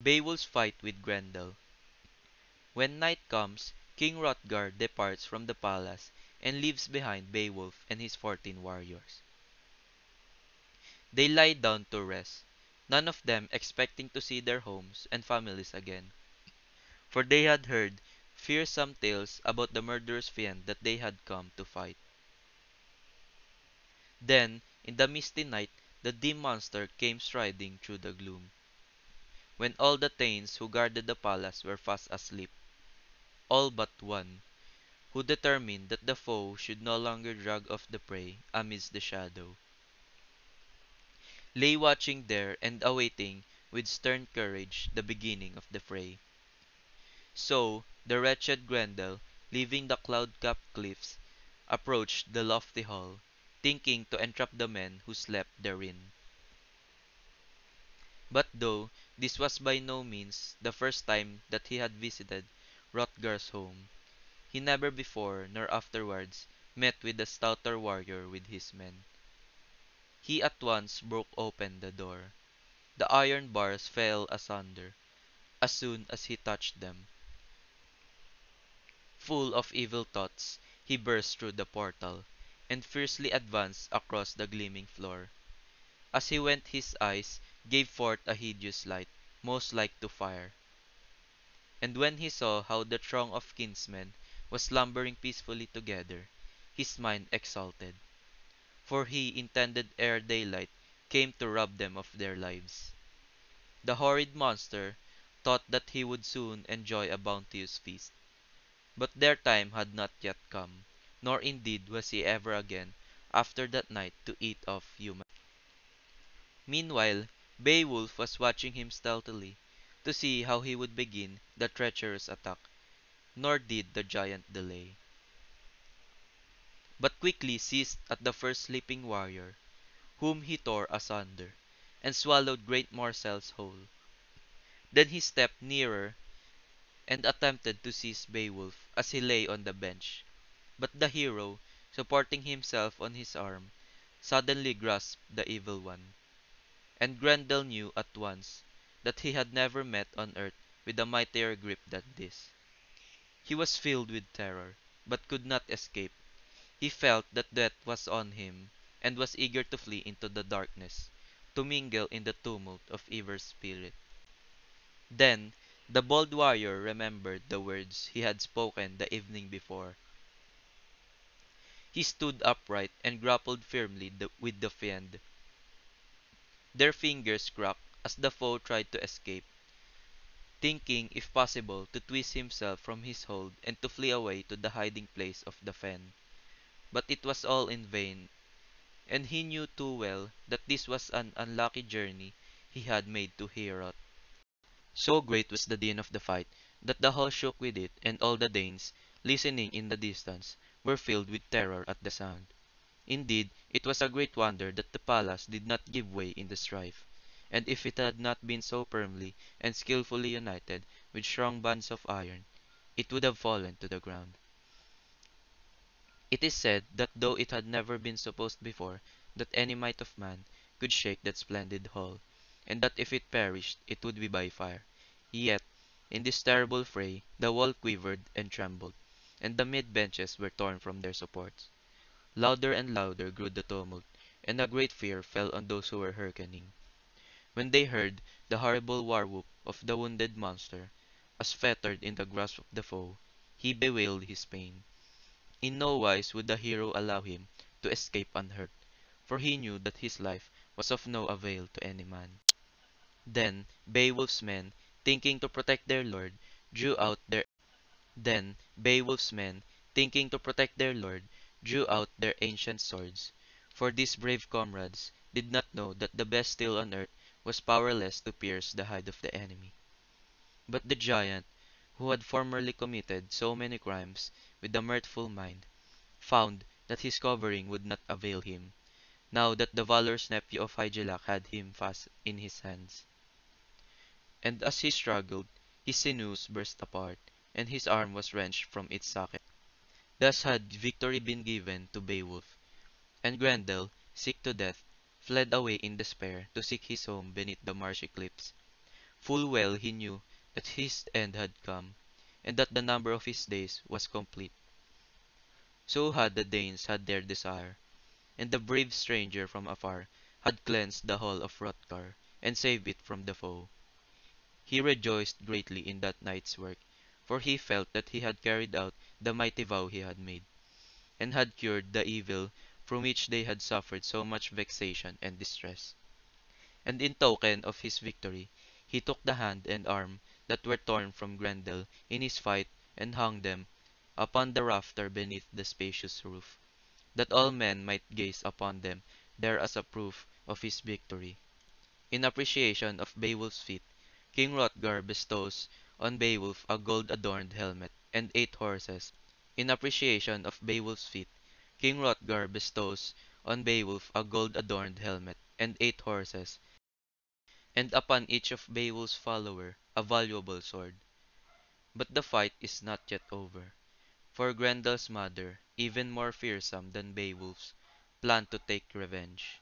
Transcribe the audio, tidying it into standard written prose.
Beowulf's fight with Grendel. When night comes, King Hrothgar departs from the palace and leaves behind Beowulf and his 14 warriors. They lie down to rest, none of them expecting to see their homes and families again, for they had heard fearsome tales about the murderous fiend that they had come to fight. Then, in the misty night, the dim monster came striding through the gloom, when all the thanes who guarded the palace were fast asleep, all but one, who determined that the foe should no longer drag off the prey amidst the shadow, lay watching there and awaiting with stern courage the beginning of the fray. So the wretched Grendel, leaving the cloud-capped cliffs, approached the lofty hall, thinking to entrap the men who slept therein. But though this was by no means the first time that he had visited Hrothgar's home, he never before nor afterwards met with a stouter warrior with his men. He at once broke open the door. The iron bars fell asunder as soon as he touched them. Full of evil thoughts, he burst through the portal, and fiercely advanced across the gleaming floor. As he went his eyes gave forth a hideous light, most like to fire. And when he saw how the throng of kinsmen was slumbering peacefully together, his mind exulted, for he intended ere daylight came to rob them of their lives. The horrid monster thought that he would soon enjoy a bounteous feast, but their time had not yet come, nor indeed was he ever again after that night to eat of human. Meanwhile, Beowulf was watching him stealthily, to see how he would begin the treacherous attack, nor did the giant delay, but quickly seized at the first sleeping warrior, whom he tore asunder, and swallowed great morsels whole. Then he stepped nearer, and attempted to seize Beowulf as he lay on the bench, but the hero, supporting himself on his arm, suddenly grasped the evil one, and Grendel knew at once that he had never met on earth with a mightier grip than this. He was filled with terror, but could not escape. He felt that death was on him, and was eager to flee into the darkness, to mingle in the tumult of evil spirit. Then the bold warrior remembered the words he had spoken the evening before. He stood upright and grappled firmly with the fiend. Their fingers cracked as the foe tried to escape, thinking if possible to twist himself from his hold and to flee away to the hiding place of the fen. But it was all in vain, and he knew too well that this was an unlucky journey he had made to Heorot. So great was the din of the fight that the hall shook with it, and all the Danes, listening in the distance, were filled with terror at the sound. Indeed, it was a great wonder that the palace did not give way in the strife, and if it had not been so firmly and skilfully united with strong bands of iron, it would have fallen to the ground. It is said that though it had never been supposed before that any might of man could shake that splendid hall, and that if it perished it would be by fire, yet in this terrible fray the wall quivered and trembled, and the mid benches were torn from their supports. Louder and louder grew the tumult, and a great fear fell on those who were hearkening, when they heard the horrible war whoop of the wounded monster. As fettered in the grasp of the foe, he bewailed his pain. In no wise would the hero allow him to escape unhurt, for he knew that his life was of no avail to any man. Then Beowulf's men, thinking to protect their lord, drew out their Then Beowulf's men, thinking to protect their lord, drew out their ancient swords, for these brave comrades did not know that the best steel on earth was powerless to pierce the hide of the enemy. But the giant, who had formerly committed so many crimes with a mirthful mind, found that his covering would not avail him, now that the valorous nephew of Hygelac had him fast in his hands. And as he struggled, his sinews burst apart, and his arm was wrenched from its socket. Thus had victory been given to Beowulf, and Grendel, sick to death, fled away in despair to seek his home beneath the marshy cliffs. Full well he knew that his end had come, and that the number of his days was complete. So had the Danes had their desire, and the brave stranger from afar had cleansed the hall of Hrothgar, and saved it from the foe. He rejoiced greatly in that night's work, for he felt that he had carried out the mighty vow he had made, and had cured the evil from which they had suffered so much vexation and distress. And in token of his victory, he took the hand and arm that were torn from Grendel in his fight and hung them upon the rafter beneath the spacious roof, that all men might gaze upon them there as a proof of his victory. In appreciation of Beowulf's feat, King Hrothgar bestows on Beowulf a gold-adorned helmet and 8 horses. In appreciation of Beowulf's feat, King Hrothgar bestows on Beowulf a gold-adorned helmet and 8 horses, and upon each of Beowulf's follower a valuable sword. But the fight is not yet over, for Grendel's mother, even more fearsome than Beowulf's, planned to take revenge.